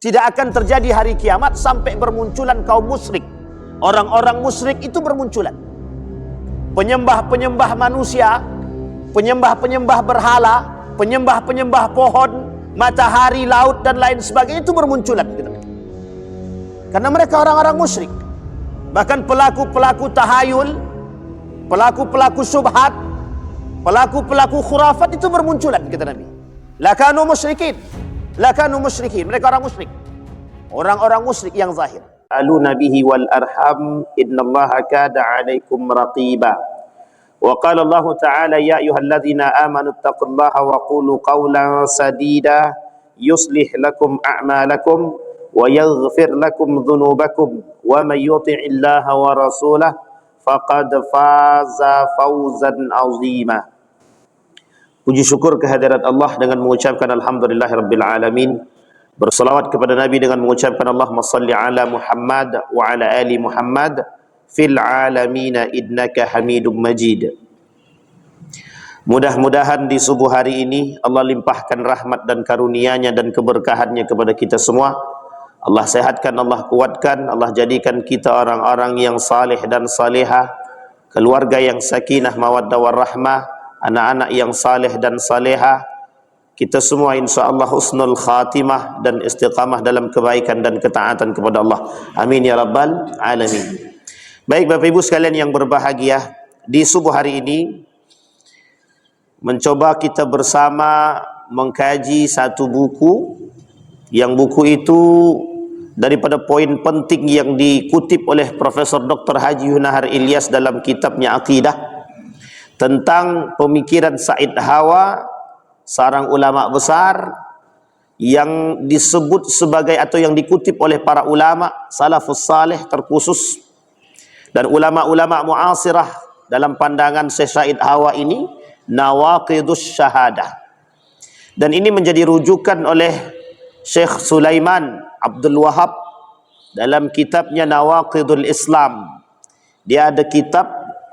Tidak akan terjadi hari kiamat sampai bermunculan kaum musyrik. Orang-orang musyrik itu bermunculan. Penyembah-penyembah manusia, penyembah-penyembah berhala, penyembah-penyembah pohon, matahari, laut, dan lain sebagainya itu bermunculan. Karena mereka orang-orang musyrik. Bahkan pelaku-pelaku tahayul, pelaku-pelaku syubhat, pelaku-pelaku khurafat itu bermunculan, kata Nabi. Lakanu musyrikin, lakanu musyrikin. Mereka orang musyrik, orang-orang musyrik yang zahir. Aluna bihi wal arham innallaha kada 'alaikum raqiba. Wa qala Allah ta'ala ya ayyuhalladzina amanu taqullaha wa qulu qawlan sadida yuslih lakum a'malakum wa yaghfir lakum dhunubakum wa may yuti'illaha wa rasulahu faqad faza fawzan 'azima. Puji syukur kehadirat Allah dengan mengucapkan alhamdulillahirabbil alamin. Bersalawat kepada Nabi dengan mengucapkan Allahumma salli ala Muhammad wa ala ali Muhammad fil alamina innaka Hamidum Majid. Mudah-mudahan di subuh hari ini Allah limpahkan rahmat dan karunia-Nya dan keberkahannya kepada kita semua. Allah sehatkan, Allah kuatkan, Allah jadikan kita orang-orang yang saleh dan salehah, keluarga yang sakinah mawaddah warahmah, anak-anak yang saleh dan salehah. Kita semua insyaAllah husnul khatimah dan istiqamah dalam kebaikan dan ketaatan kepada Allah. Amin ya rabbal alamin. Baik Bapak Ibu sekalian yang berbahagia, di subuh hari ini mencoba kita bersama mengkaji satu buku, yang buku itu daripada poin penting yang dikutip oleh Profesor Dr. Haji Yunahar Ilyas dalam kitabnya Aqidah, tentang pemikiran Said Hawa, seorang ulama besar yang disebut sebagai atau yang dikutip oleh para ulama salafus saleh terkhusus dan ulama-ulama muasirah dalam pandangan Syekh Said Hawa ini, nawaqidus syahadah. Dan ini menjadi rujukan oleh Syekh Sulaiman Abdul Wahab dalam kitabnya Nawaqidul Islam. Dia ada kitab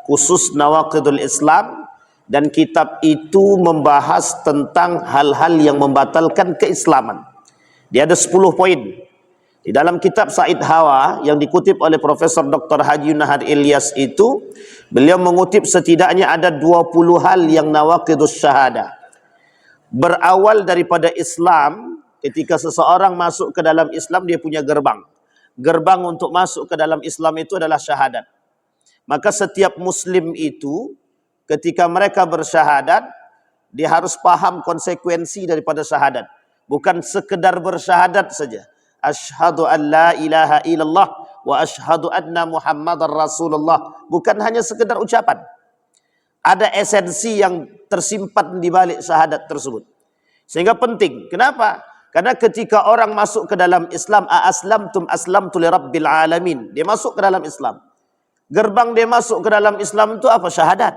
khusus Nawaqidul Islam, dan kitab itu membahas tentang hal-hal yang membatalkan keislaman. Dia ada 10 poin. Di dalam kitab Said Hawa yang dikutip oleh Profesor Dr. Haji Yunahar Ilyas itu, beliau mengutip setidaknya ada 20 hal yang nawaqidus syahadah. Berawal daripada Islam, ketika seseorang masuk ke dalam Islam, dia punya gerbang. Gerbang untuk masuk ke dalam Islam itu adalah syahadat. Maka setiap muslim itu ketika mereka bersyahadat, dia harus paham konsekuensi daripada syahadat. Bukan sekedar bersyahadat saja. Asyhadu an la ilaha illallah wa asyhadu anna Muhammadar Rasulullah. Bukan hanya sekedar ucapan. Ada esensi yang tersimpan di balik syahadat tersebut. Sehingga penting. Kenapa? Karena ketika orang masuk ke dalam Islam, aslamtum aslamtu lirabbil alamin. Dia masuk ke dalam Islam. Gerbang dia masuk ke dalam Islam itu apa? Syahadat.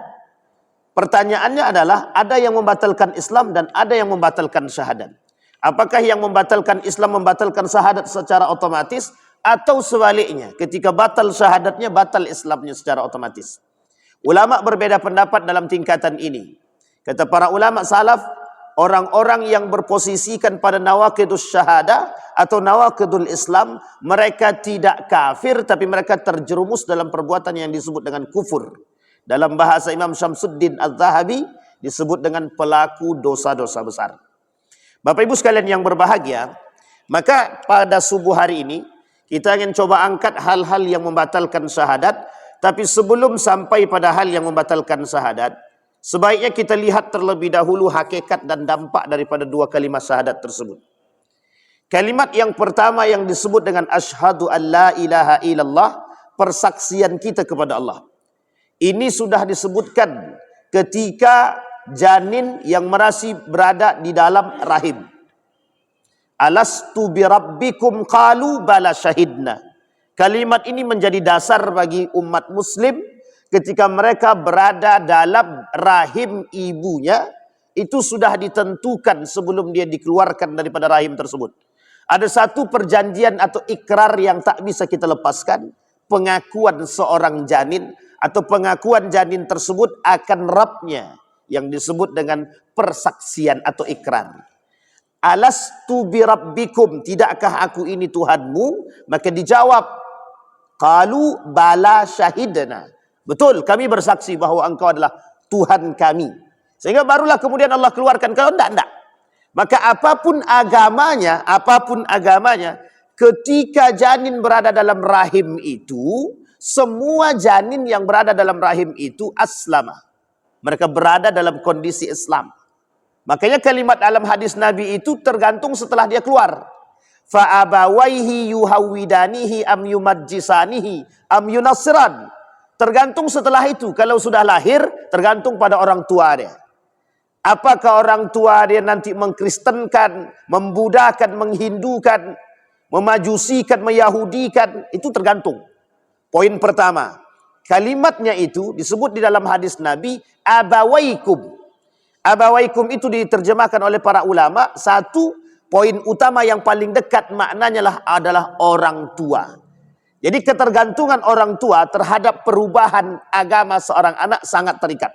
Pertanyaannya adalah, ada yang membatalkan Islam dan ada yang membatalkan syahadat. Apakah yang membatalkan Islam membatalkan syahadat secara otomatis, atau sebaliknya, ketika batal syahadatnya, batal Islamnya secara otomatis? Ulama berbeda pendapat dalam tingkatan ini. Kata para ulama salaf, orang-orang yang berposisikan pada nawaqidus syahadah atau nawaqidul Islam, mereka tidak kafir, tapi mereka terjerumus dalam perbuatan yang disebut dengan kufur. Dalam bahasa Imam Syamsuddin Az-Zahabi disebut dengan pelaku dosa-dosa besar. Bapak Ibu sekalian yang berbahagia, maka pada subuh hari ini kita ingin coba angkat hal-hal yang membatalkan syahadat. Tapi sebelum sampai pada hal yang membatalkan syahadat, sebaiknya kita lihat terlebih dahulu hakikat dan dampak daripada dua kalimat syahadat tersebut. Kalimat yang pertama yang disebut dengan asyhadu an la ilaha illallah, persaksian kita kepada Allah. Ini sudah disebutkan ketika janin yang masih berada di dalam rahim. Alastu birabbikum qalu bala syahidna. Kalimat ini menjadi dasar bagi umat muslim ketika mereka berada dalam rahim ibunya. Itu sudah ditentukan sebelum dia dikeluarkan daripada rahim tersebut. Ada satu perjanjian atau ikrar yang tak bisa kita lepaskan. Pengakuan seorang janin atau pengakuan janin tersebut akan Rabbnya, yang disebut dengan persaksian atau ikrar. alastu birabbikum, tidakkah aku ini Tuhanmu? Maka dijawab, qalu bala syahidna, betul kami bersaksi bahawa engkau adalah Tuhan kami. Sehingga barulah kemudian Allah keluarkan. Kalau enggak. Maka apapun agamanya, ketika janin berada dalam rahim itu, semua janin yang berada dalam rahim itu aslama, mereka berada dalam kondisi Islam. Makanya kalimat dalam hadis Nabi itu tergantung setelah dia keluar. Fa abawaihi yuhawidanihi am yumajjisanihi am yunassiran. Tergantung setelah itu. Kalau sudah lahir, tergantung pada orang tua dia. Apakah orang tua dia nanti mengkristenkan, membudakan, menghindukan, memajusikan, meyahudikan, itu tergantung. Poin pertama, kalimatnya itu disebut di dalam hadis Nabi, abawaikum. Abawaikum itu diterjemahkan oleh para ulama, satu poin utama yang paling dekat maknanya adalah orang tua. Jadi ketergantungan orang tua terhadap perubahan agama seorang anak sangat terikat.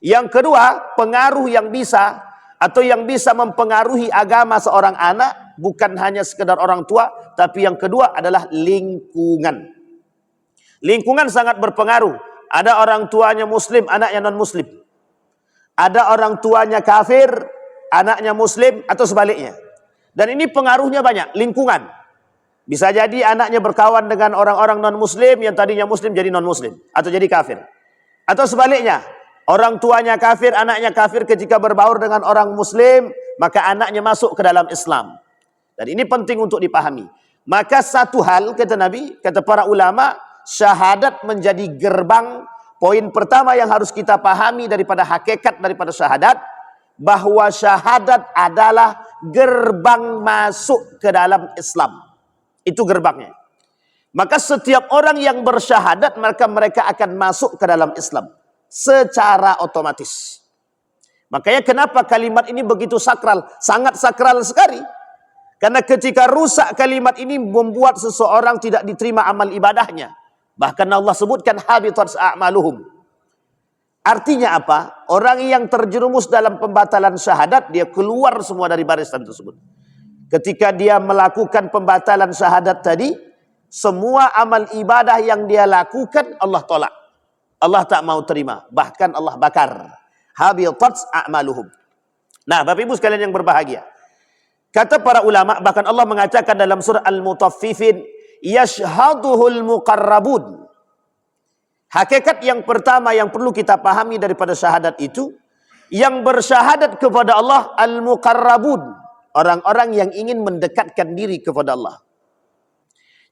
Yang kedua, pengaruh yang bisa atau yang bisa mempengaruhi agama seorang anak bukan hanya sekedar orang tua, tapi yang kedua adalah lingkungan. Lingkungan sangat berpengaruh. Ada orang tuanya muslim, anaknya non-muslim. Ada orang tuanya kafir, anaknya muslim, atau sebaliknya. Dan ini pengaruhnya banyak, lingkungan. Bisa jadi anaknya berkawan dengan orang-orang non-muslim yang tadinya muslim jadi non-muslim atau jadi kafir. Atau sebaliknya, orang tuanya kafir, anaknya kafir, ketika berbaur dengan orang muslim, maka anaknya masuk ke dalam Islam. Dan ini penting untuk dipahami. Maka satu hal, kata Nabi, kata para ulama, syahadat menjadi gerbang. Poin pertama yang harus kita pahami daripada hakikat daripada syahadat, bahwa syahadat adalah gerbang masuk ke dalam Islam. Itu gerbangnya. Maka setiap orang yang bersyahadat, maka mereka akan masuk ke dalam Islam secara otomatis. Makanya kenapa kalimat ini begitu sakral, sangat sakral sekali. Karena ketika rusak kalimat ini membuat seseorang tidak diterima amal ibadahnya. Bahkan Allah sebutkan habitat a'maluhum. Artinya apa? Orang yang terjerumus dalam pembatalan syahadat, dia keluar semua dari barisan tersebut. Ketika dia melakukan pembatalan syahadat tadi, semua amal ibadah yang dia lakukan Allah tolak. Allah tak mau terima. Bahkan Allah bakar. Habitat a'maluhum. Nah, Bapak Ibu sekalian yang berbahagia. Kata para ulama, bahkan Allah mengatakan dalam surah Al-Mutaffifin, yashhaduhul muqarrabun. Hakikat yang pertama yang perlu kita pahami daripada syahadat itu, yang bersyahadat kepada Allah al-muqarrabun. Orang-orang yang ingin mendekatkan diri kepada Allah.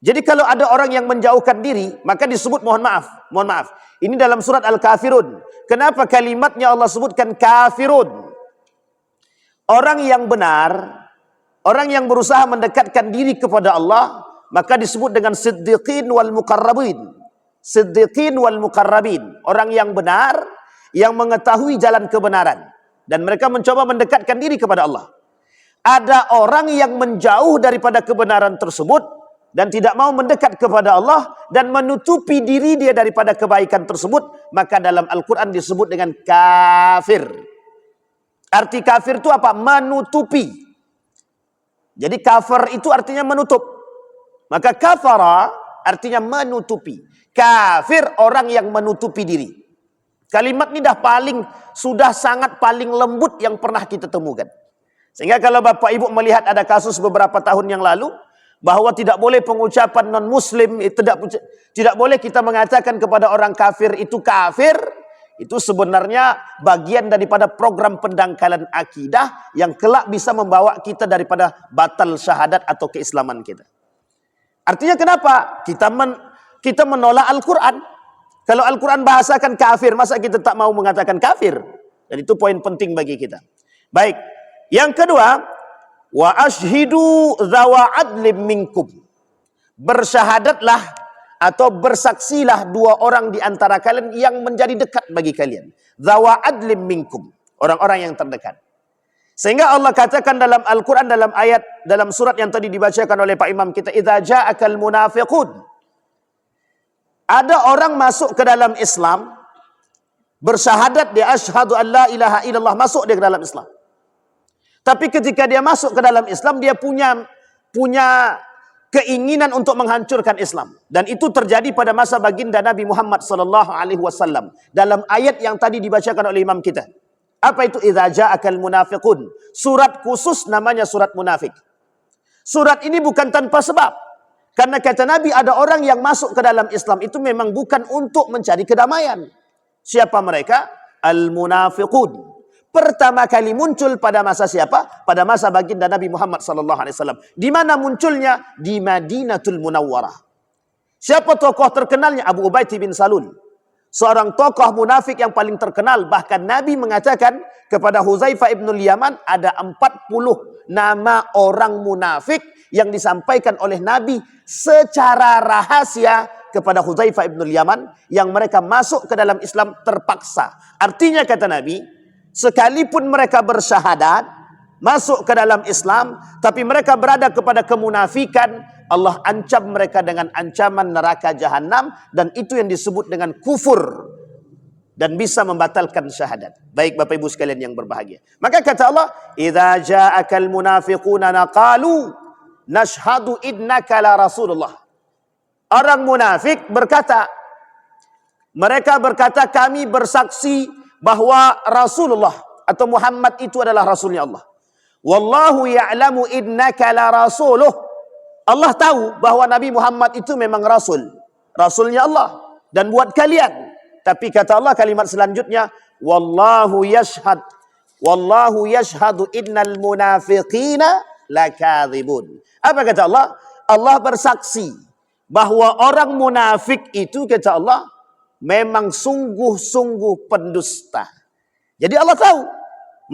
Jadi kalau ada orang yang menjauhkan diri, maka disebut mohon maaf. Ini dalam surat Al-Kafirun. Kenapa kalimatnya Allah sebutkan kafirun? Orang yang benar, orang yang berusaha mendekatkan diri kepada Allah, maka disebut dengan siddiqin wal muqarrabin. Siddiqin wal muqarrabin. Orang yang benar, yang mengetahui jalan kebenaran. Dan mereka mencoba mendekatkan diri kepada Allah. Ada orang yang menjauh daripada kebenaran tersebut dan tidak mau mendekat kepada Allah dan menutupi diri dia daripada kebaikan tersebut, maka dalam Al-Quran disebut dengan kafir. Arti kafir itu apa? Menutupi. Jadi kafir itu artinya menutup. Maka kafara artinya menutupi. Kafir orang yang menutupi diri. Kalimat ini sudah sangat paling lembut yang pernah kita temukan. Sehingga kalau Bapak Ibu melihat ada kasus beberapa tahun yang lalu, bahwa tidak boleh pengucapan non-muslim, tidak boleh kita mengatakan kepada orang kafir itu kafir, itu sebenarnya bagian daripada program pendangkalan akidah yang kelak bisa membawa kita daripada batal syahadat atau keislaman kita. Artinya kenapa? Kita menolak Al-Quran. Kalau Al-Quran bahasakan kafir, masa kita tak mau mengatakan kafir? Dan itu poin penting bagi kita. Baik. Yang kedua, wa ashhidu dzawa adlim minkum. Bersyahadatlah atau bersaksilah dua orang di antara kalian yang menjadi dekat bagi kalian. Dzawa adlim minkum, orang-orang yang terdekat. Sehingga Allah katakan dalam Al-Quran, dalam surat yang tadi dibacakan oleh Pak Imam kita, idza ja'akal munafiqun. Ada orang masuk ke dalam Islam, bersyahadat dia asyhadu an la ilaha illallah, masuk dia ke dalam Islam. Tapi ketika dia masuk ke dalam Islam, dia punya keinginan untuk menghancurkan Islam. Dan itu terjadi pada masa baginda Nabi Muhammad SAW. Dalam ayat yang tadi dibacakan oleh imam kita. Apa itu? Idza ja'akal munafiqun. Surat khusus namanya surat munafik. Surat ini bukan tanpa sebab. Karena kata Nabi, ada orang yang masuk ke dalam Islam itu memang bukan untuk mencari kedamaian. Siapa mereka? Al-munafiqun. Pertama kali muncul pada masa siapa? Pada masa baginda Nabi Muhammad SAW. Di mana munculnya? Di Madinatul Munawwarah. Siapa tokoh terkenalnya? Abu Ubaidah bin Salul. Seorang tokoh munafik yang paling terkenal. Bahkan Nabi mengatakan kepada Huzaifah ibn Yaman, ada 40 nama orang munafik yang disampaikan oleh Nabi secara rahasia kepada Huzaifah ibn Yaman, yang mereka masuk ke dalam Islam terpaksa. Artinya kata Nabi, sekalipun mereka bersyahadat, masuk ke dalam Islam, tapi mereka berada kepada kemunafikan, Allah ancam mereka dengan ancaman neraka jahanam, dan itu yang disebut dengan kufur, dan bisa membatalkan syahadat. Baik Bapak Ibu sekalian yang berbahagia. Maka kata Allah, idza ja'akal munafiquna naqalu nashhadu innaka la Rasulullah. Orang munafik berkata, mereka berkata, kami bersaksi bahwa Rasulullah atau Muhammad itu adalah Rasulnya Allah. Wallahu ya'lamu innaka la rasuluh. Allah tahu bahwa Nabi Muhammad itu memang Rasul. Rasulnya Allah. Dan buat kalian. Tapi kata Allah kalimat selanjutnya, Wallahu yashhadu innal munafiqina lakadzibun. Apa kata Allah? Allah bersaksi bahwa orang munafik itu, kata Allah, memang sungguh-sungguh pendusta. Jadi Allah tahu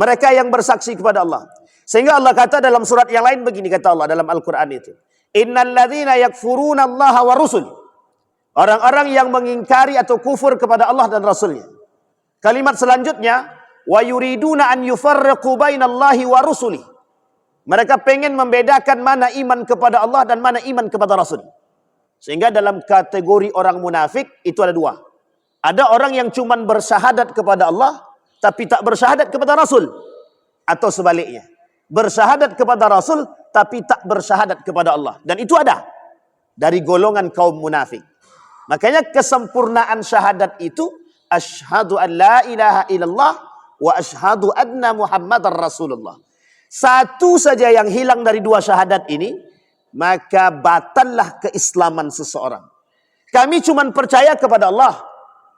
mereka yang bersaksi kepada Allah. Sehingga Allah kata dalam surat yang lain begini, kata Allah dalam Al-Quran itu, Innal ladzina yakfuruna Allah wa rusul. Orang-orang yang mengingkari atau kufur kepada Allah dan Rasulnya. Kalimat selanjutnya, wa yuriduna an yufarriqu bainallahi wa rusuli. Mereka pengen membedakan mana iman kepada Allah dan mana iman kepada Rasul. Sehingga dalam kategori orang munafik itu ada dua. Ada orang yang cuma bersyahadat kepada Allah, tapi tak bersyahadat kepada Rasul. Atau sebaliknya. Bersyahadat kepada Rasul, tapi tak bersyahadat kepada Allah. Dan itu ada. Dari golongan kaum munafik. Makanya kesempurnaan syahadat itu, asyhadu an la ilaha illallah, wa asyhadu anna Muhammadar Rasulullah. Satu saja yang hilang dari dua syahadat ini, maka batallah keislaman seseorang. Kami cuma percaya kepada Allah.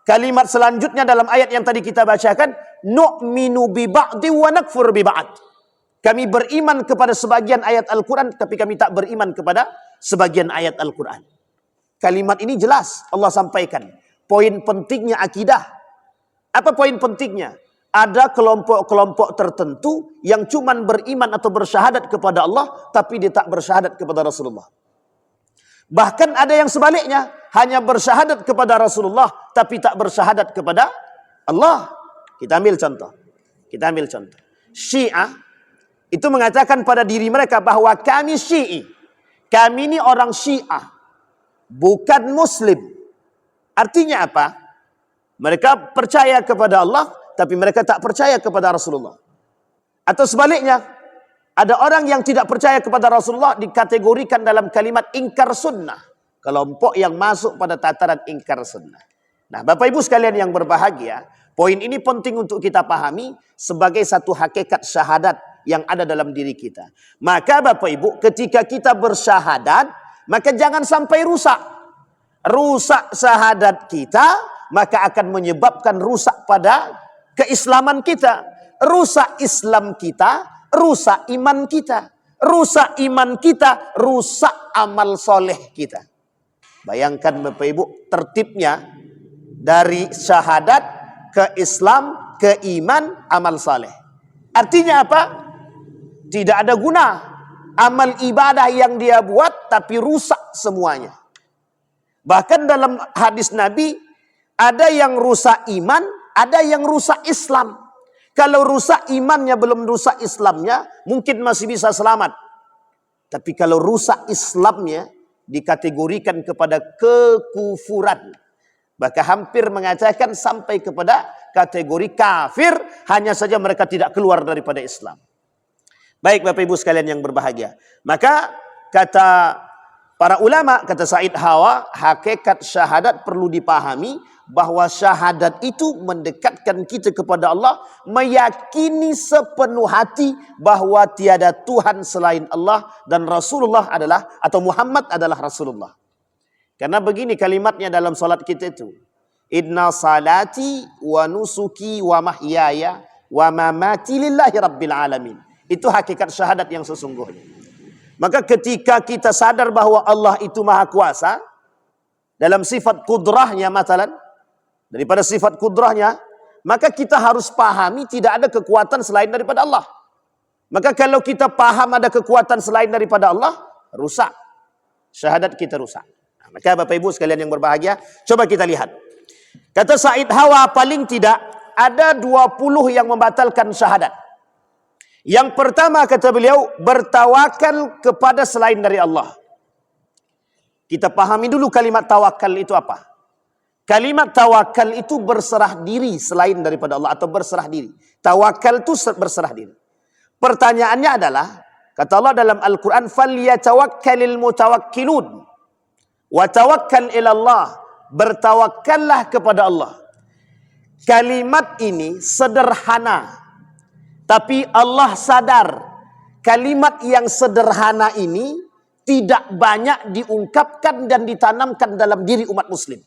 Kalimat selanjutnya dalam ayat yang tadi kita bacakan, nu'minu bi ba'di wa nakfur bi ba'd. Kami beriman kepada sebagian ayat Al-Quran, tapi kami tak beriman kepada sebagian ayat Al-Quran. Kalimat ini jelas Allah sampaikan. Poin pentingnya akidah. Apa poin pentingnya? Ada kelompok-kelompok tertentu yang cuma beriman atau bersyahadat kepada Allah, tapi dia tak bersyahadat kepada Rasulullah. Bahkan ada yang sebaliknya, hanya bersyahadat kepada Rasulullah, tapi tak bersyahadat kepada Allah. Kita ambil contoh. Syiah itu mengatakan pada diri mereka bahwa kami Syi'i. Kami ini orang Syiah, bukan Muslim. Artinya apa? Mereka percaya kepada Allah, tapi mereka tak percaya kepada Rasulullah. Atau sebaliknya, ada orang yang tidak percaya kepada Rasulullah dikategorikan dalam kalimat ingkar sunnah. Kelompok yang masuk pada tataran ingkar sunnah. Nah, Bapak Ibu sekalian yang berbahagia, poin ini penting untuk kita pahami sebagai satu hakikat syahadat yang ada dalam diri kita. Maka Bapak Ibu, ketika kita bersyahadat, maka jangan sampai rusak. Rusak syahadat kita, maka akan menyebabkan rusak pada keislaman kita. Rusak Islam kita, rusak iman kita. Rusak iman kita, rusak amal soleh kita. Bayangkan Bapak Ibu, tertibnya dari syahadat ke Islam, ke iman, amal soleh. Artinya apa? Tidak ada guna amal ibadah yang dia buat, tapi rusak semuanya. Bahkan dalam hadis Nabi, ada yang rusak iman, ada yang rusak Islam. Kalau rusak imannya belum rusak Islamnya, mungkin masih bisa selamat. Tapi kalau rusak Islamnya, dikategorikan kepada kekufuran. Bahkan hampir mengatakan sampai kepada kategori kafir, hanya saja mereka tidak keluar daripada Islam. Baik Bapak Ibu sekalian yang berbahagia. Maka kata para ulama, kata Said Hawa, hakikat syahadat perlu dipahami bahwa syahadat itu mendekatkan kita kepada Allah, meyakini sepenuh hati bahwa tiada Tuhan selain Allah dan Rasulullah adalah, atau Muhammad adalah Rasulullah. Karena begini kalimatnya dalam salat kita itu. Inna salati wa nusuki wa mahyaya wa mamati lillahi rabbil alamin. Itu hakikat syahadat yang sesungguhnya. Maka ketika kita sadar bahwa Allah itu maha kuasa, dalam sifat kudrahnya matalan, daripada sifat kudrahnya, maka kita harus pahami tidak ada kekuatan selain daripada Allah. Maka kalau kita paham ada kekuatan selain daripada Allah, rusak. Syahadat kita rusak. Nah, maka Bapak Ibu sekalian yang berbahagia, coba kita lihat. Kata Said Hawa, paling tidak ada 20 yang membatalkan syahadat. Yang pertama kata beliau, bertawakal kepada selain dari Allah. Kita pahami dulu kalimat tawakal itu apa. Kalimat tawakal itu berserah diri selain daripada Allah, atau berserah diri. Tawakal itu berserah diri. Pertanyaannya adalah, kata Allah dalam Al-Quran, فَلْيَتَوَكَّلِ الْمُتَوَكِّلُونَ وَتَوَكَّلْ إِلَى اللَّهِ. Bertawakkallah kepada Allah. Kalimat ini sederhana, tapi Allah sadar kalimat yang sederhana ini tidak banyak diungkapkan dan ditanamkan dalam diri umat muslim.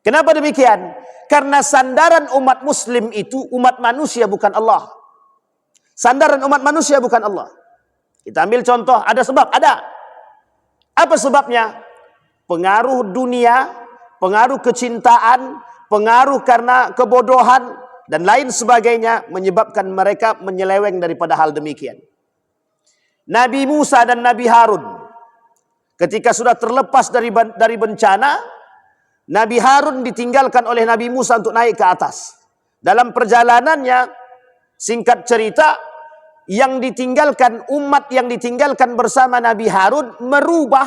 Kenapa demikian? Karena sandaran umat muslim itu umat manusia, bukan Allah. Sandaran umat manusia bukan Allah. Kita ambil contoh, ada sebab? Ada. Apa sebabnya? Pengaruh dunia, pengaruh kecintaan, pengaruh karena kebodohan, dan lain sebagainya menyebabkan mereka menyeleweng daripada hal demikian. Nabi Musa dan Nabi Harun ketika sudah terlepas dari bencana, Nabi Harun ditinggalkan oleh Nabi Musa untuk naik ke atas. Dalam perjalanannya, singkat cerita, yang ditinggalkan, umat yang ditinggalkan bersama Nabi Harun merubah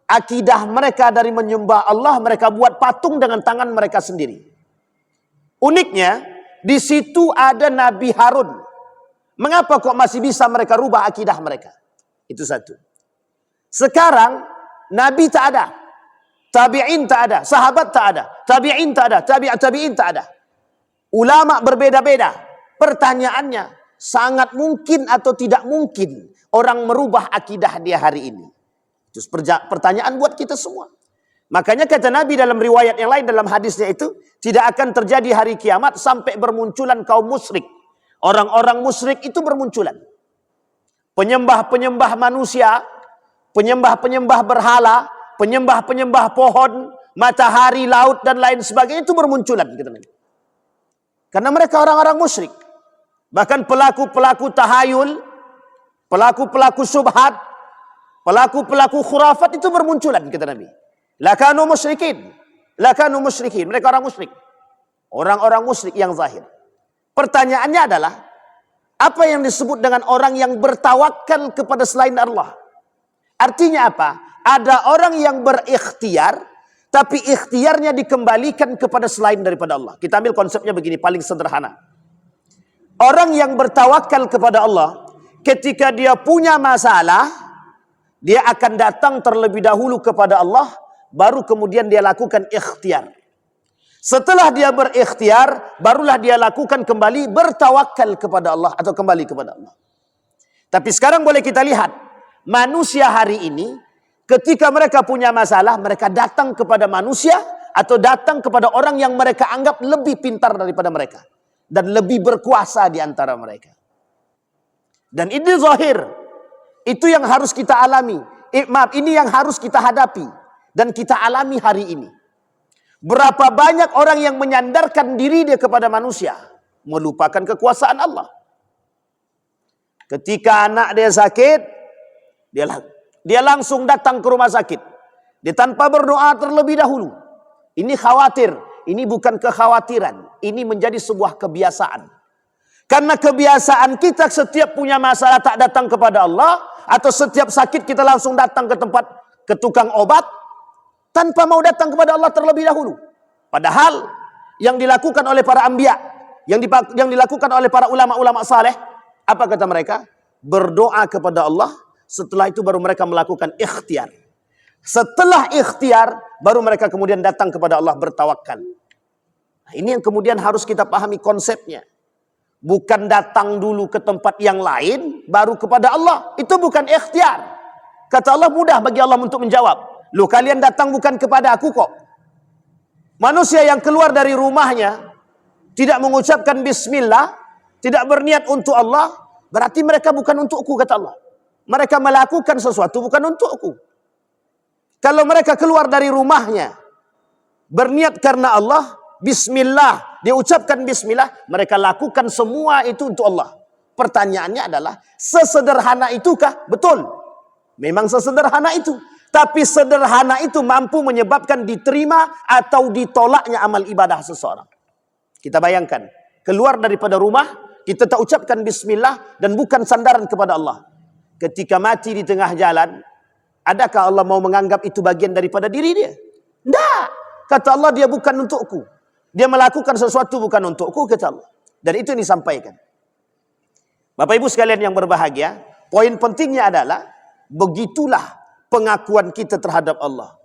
akidah mereka dari menyembah Allah, mereka buat patung dengan tangan mereka sendiri. Uniknya, di situ ada Nabi Harun. Mengapa kok masih bisa mereka rubah akidah mereka? Itu satu. Sekarang Nabi tak ada, tabi'in tak ada, sahabat tak ada, tabi'in tak ada, tabi'in tak ada. Ulama berbeda-beda. Pertanyaannya, sangat mungkin atau tidak mungkin orang merubah akidah dia hari ini? Itu pertanyaan buat kita semua. Makanya kata Nabi dalam riwayat yang lain, dalam hadisnya itu, tidak akan terjadi hari kiamat sampai bermunculan kaum musyrik. Orang-orang musyrik itu bermunculan. Penyembah-penyembah manusia, penyembah-penyembah berhala, penyembah-penyembah pohon, matahari, laut, dan lain sebagainya itu bermunculan. Kata Nabi. Karena mereka orang-orang musyrik. Bahkan pelaku-pelaku tahayul, pelaku-pelaku syubhat, pelaku-pelaku khurafat itu bermunculan, kata Nabi. Lakanu musyrikin. Lakanu musyrikin. Mereka orang musyrik. Orang-orang musyrik yang zahir. Pertanyaannya adalah, apa yang disebut dengan orang yang bertawakal kepada selain Allah? Artinya apa? Ada orang yang berikhtiar, tapi ikhtiarnya dikembalikan kepada selain daripada Allah. Kita ambil konsepnya begini, paling sederhana. Orang yang bertawakal kepada Allah, ketika dia punya masalah, dia akan datang terlebih dahulu kepada Allah, baru kemudian dia lakukan ikhtiar. Setelah dia berikhtiar, barulah dia lakukan kembali bertawakal kepada Allah, atau kembali kepada Allah. Tapi sekarang boleh kita lihat, manusia hari ini, ketika mereka punya masalah, mereka datang kepada manusia, atau datang kepada orang yang mereka anggap lebih pintar daripada mereka, dan lebih berkuasa di antara mereka. Dan ini zahir. Itu yang harus kita alami. Ini yang harus kita hadapi dan kita alami hari ini. Berapa banyak orang yang menyandarkan diri dia kepada manusia, melupakan kekuasaan Allah. Ketika anak dia sakit, dia langsung datang ke rumah sakit. Dia tanpa berdoa terlebih dahulu. Ini khawatir, ini bukan kekhawatiran, ini menjadi sebuah kebiasaan. Karena kebiasaan kita setiap punya masalah tak datang kepada Allah, atau setiap sakit kita langsung datang ke tukang obat, tanpa mau datang kepada Allah terlebih dahulu. Padahal yang dilakukan oleh para anbiya, yang dilakukan oleh para ulama-ulama saleh, apa kata mereka? berdoa kepada Allah, setelah itu baru mereka melakukan ikhtiar. Setelah ikhtiar, baru mereka kemudian datang kepada Allah bertawakal. Nah, ini yang kemudian harus kita pahami konsepnya. Bukan datang dulu ke tempat yang lain, baru kepada Allah. Itu bukan ikhtiar. Kata Allah, mudah bagi Allah untuk menjawab. Loh, kalian datang bukan kepada aku kok. Manusia yang keluar dari rumahnya, tidak mengucapkan bismillah, tidak berniat untuk Allah, berarti mereka bukan untukku, kata Allah. Mereka melakukan sesuatu bukan untukku. Kalau mereka keluar dari rumahnya, berniat karena Allah, bismillah, dia ucapkan bismillah, mereka lakukan semua itu untuk Allah. Pertanyaannya adalah, sesederhana itukah? Betul. Memang sesederhana itu. Tapi sederhana itu mampu menyebabkan diterima atau ditolaknya amal ibadah seseorang. Kita bayangkan, keluar daripada rumah, kita tak ucapkan bismillah dan bukan sandaran kepada Allah. Ketika mati di tengah jalan, adakah Allah mau menganggap itu bagian daripada diri dia? Tidak. Kata Allah, dia bukan untukku. Dia melakukan sesuatu bukan untukku, kata Allah. Dan itu yang disampaikan. Bapak Ibu sekalian yang berbahagia, poin pentingnya adalah, begitulah pengakuan kita terhadap Allah.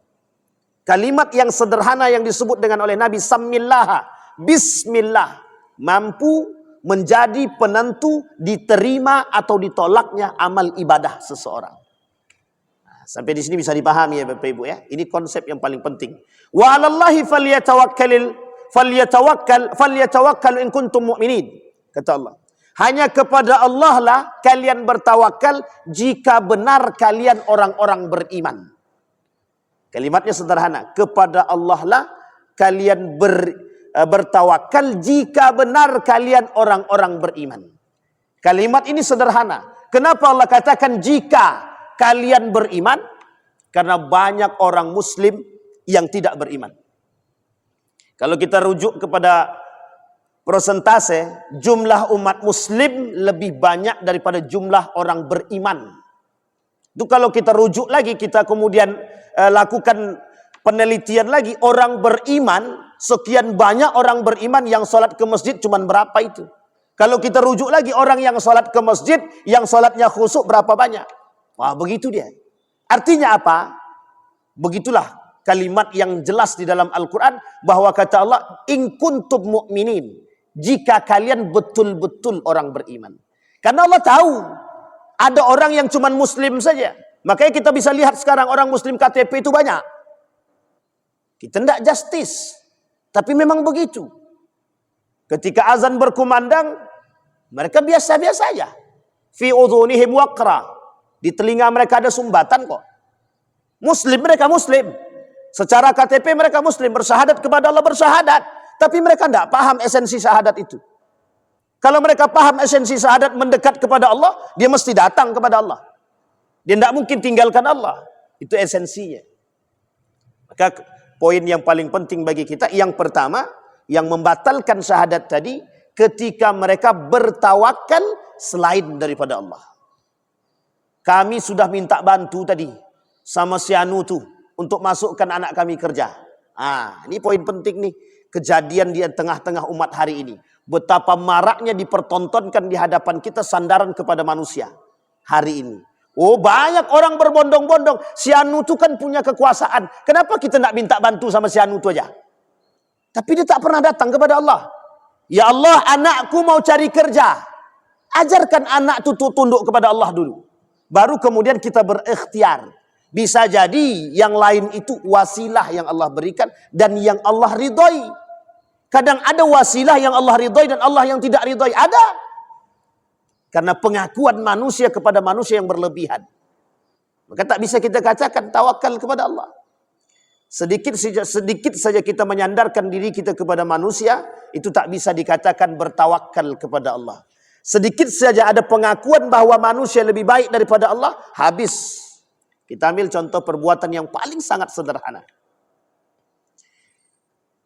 Kalimat yang sederhana yang disebut dengan oleh Nabi, Samillah, bismillah, mampu menjadi penentu diterima atau ditolaknya amal ibadah seseorang. Nah, sampai di sini bisa dipahami ya Bapak Ibu ya. Ini konsep yang paling penting. Wa 'alallahi falyatawakkal in kuntum mu'minin. Kata Allah, hanya kepada Allah lah kalian bertawakal jika benar kalian orang-orang beriman. Kalimatnya sederhana, kepada Allah lah kalian bertawakal jika benar kalian orang-orang beriman. Kalimat ini sederhana. Kenapa Allah katakan jika kalian beriman? Karena banyak orang muslim yang tidak beriman. Kalau kita rujuk kepada persentase, jumlah umat muslim lebih banyak daripada jumlah orang beriman. Itu kalau kita rujuk lagi, kita kemudian lakukan penelitian lagi, orang beriman, sekian banyak orang beriman yang sholat ke masjid cuman berapa itu? Kalau kita rujuk lagi, orang yang sholat ke masjid, yang sholatnya khusyuk berapa banyak? Wah, begitu dia. Artinya apa? Begitulah kalimat yang jelas di dalam Al-Quran, bahwa kata Allah, in kuntum mu'minin, jika kalian betul-betul orang beriman. Karena Allah tahu, ada orang yang cuman muslim saja. Makanya kita bisa lihat sekarang orang muslim KTP itu banyak. Kita tidak justice, tapi memang begitu. Ketika azan berkumandang, mereka biasa-biasa saja. Fi udhunihim waqra, di telinga mereka ada sumbatan kok. Muslim, mereka muslim. Secara KTP mereka muslim, bersyahadat kepada Allah, bersyahadat. Tapi mereka tidak paham esensi syahadat itu. Kalau mereka paham esensi syahadat mendekat kepada Allah, dia mesti datang kepada Allah. Dia tidak mungkin tinggalkan Allah. Itu esensinya. Maka poin yang paling penting bagi kita, yang pertama, yang membatalkan syahadat tadi, ketika mereka bertawakal selain daripada Allah. Kami sudah minta bantu tadi sama si Anu tuh untuk masukkan anak kami kerja. Ini poin penting nih, kejadian di tengah-tengah umat hari ini. Betapa maraknya dipertontonkan di hadapan kita sandaran kepada manusia hari ini. Oh, banyak orang berbondong-bondong. Si Anu tuh kan punya kekuasaan. Kenapa kita nak minta bantu sama si Anu tuh aja? Tapi dia tak pernah datang kepada Allah. Ya Allah, anakku mau cari kerja. Ajarkan anak itu tunduk kepada Allah dulu. Baru kemudian kita berikhtiar. Bisa jadi yang lain itu wasilah yang Allah berikan dan yang Allah ridhoi. Kadang ada wasilah yang Allah ridhoi dan Allah yang tidak ridhoi. Ada. Karena pengakuan manusia kepada manusia yang berlebihan. Maka tak bisa kita katakan tawakal kepada Allah. Sedikit saja kita menyandarkan diri kita kepada manusia, itu tak bisa dikatakan bertawakal kepada Allah. Sedikit saja ada pengakuan bahwa manusia lebih baik daripada Allah, habis. Kita ambil contoh perbuatan yang paling sangat sederhana.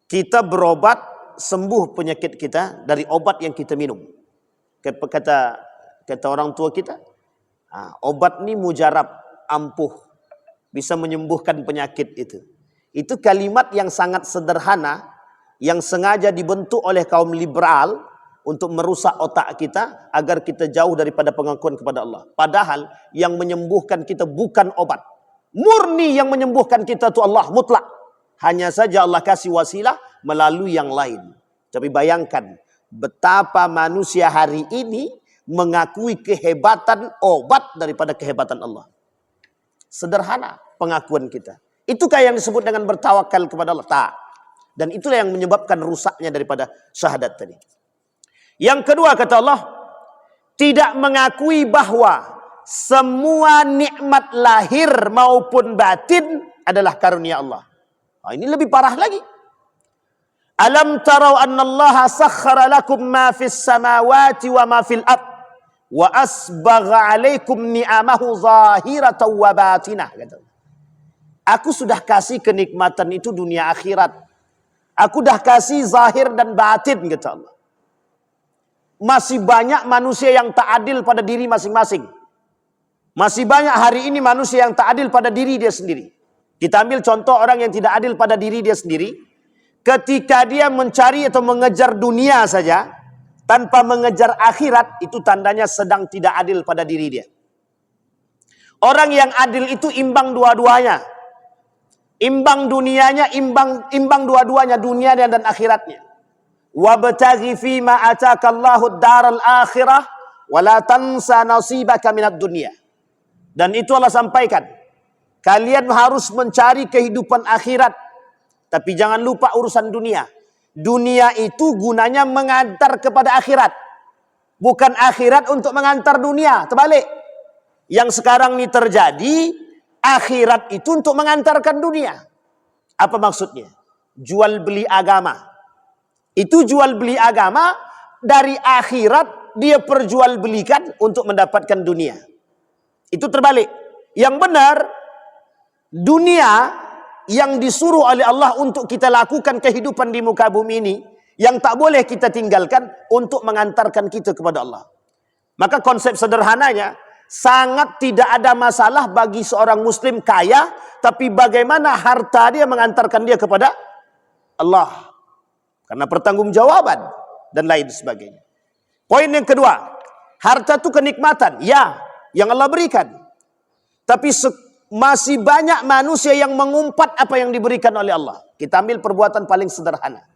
Kita berobat, sembuh penyakit kita dari obat yang kita minum. Kata orang tua kita, obat ini mujarab, ampuh, bisa menyembuhkan penyakit itu. Itu kalimat yang sangat sederhana, yang sengaja dibentuk oleh kaum liberal untuk merusak otak kita agar kita jauh daripada pengakuan kepada Allah. Padahal yang menyembuhkan kita bukan obat. Murni yang menyembuhkan kita itu Allah mutlak. Hanya saja Allah kasih wasilah melalui yang lain. Tapi bayangkan betapa manusia hari ini mengakui kehebatan obat daripada kehebatan Allah. Sederhana pengakuan kita. Itukah yang disebut dengan bertawakal kepada Allah? Tak. Dan itulah yang menyebabkan rusaknya daripada syahadat tadi. Yang kedua kata Allah, tidak mengakui bahwa semua nikmat lahir maupun batin adalah karunia Allah. Ini lebih parah lagi. Alam tarau anna Allah sakhara lakum ma fis samawati wa ma fil ard wa asbagha alaikum ni'amahu zahiratan wa batinah. Aku sudah kasih kenikmatan itu dunia akhirat. Aku dah kasih zahir dan batin, kata Allah. Masih banyak manusia yang tak adil pada diri masing-masing. Masih banyak hari ini manusia yang tak adil pada diri dia sendiri. Kita ambil contoh orang yang tidak adil pada diri dia sendiri. Ketika dia mencari atau mengejar dunia saja, tanpa mengejar akhirat, itu tandanya sedang tidak adil pada diri dia. Orang yang adil itu imbang dua-duanya. Imbang dunianya, imbang dua-duanya, dunianya dan akhiratnya. Wabtaghi fima atakallahu ad-daral akhirah wa la tansa nasibaka minad dunya. Dan itu Allah sampaikan. Kalian harus mencari kehidupan akhirat, tapi jangan lupa urusan dunia. Dunia itu gunanya mengantar kepada akhirat. Bukan akhirat untuk mengantar dunia. Terbalik. Yang sekarang ini terjadi, akhirat itu untuk mengantarkan dunia. Apa maksudnya? Jual beli agama. Itu jual beli agama, dari akhirat dia perjualbelikan untuk mendapatkan dunia. Itu terbalik. Yang benar, dunia yang disuruh oleh Allah untuk kita lakukan kehidupan di muka bumi ini, yang tak boleh kita tinggalkan untuk mengantarkan kita kepada Allah. Maka konsep sederhananya, sangat tidak ada masalah bagi seorang muslim kaya, tapi bagaimana harta dia mengantarkan dia kepada Allah. Karena pertanggungjawaban dan lain sebagainya. Poin yang kedua, harta itu kenikmatan, ya, yang Allah berikan. Tapi masih banyak manusia yang mengumpat apa yang diberikan oleh Allah. Kita ambil perbuatan paling sederhana.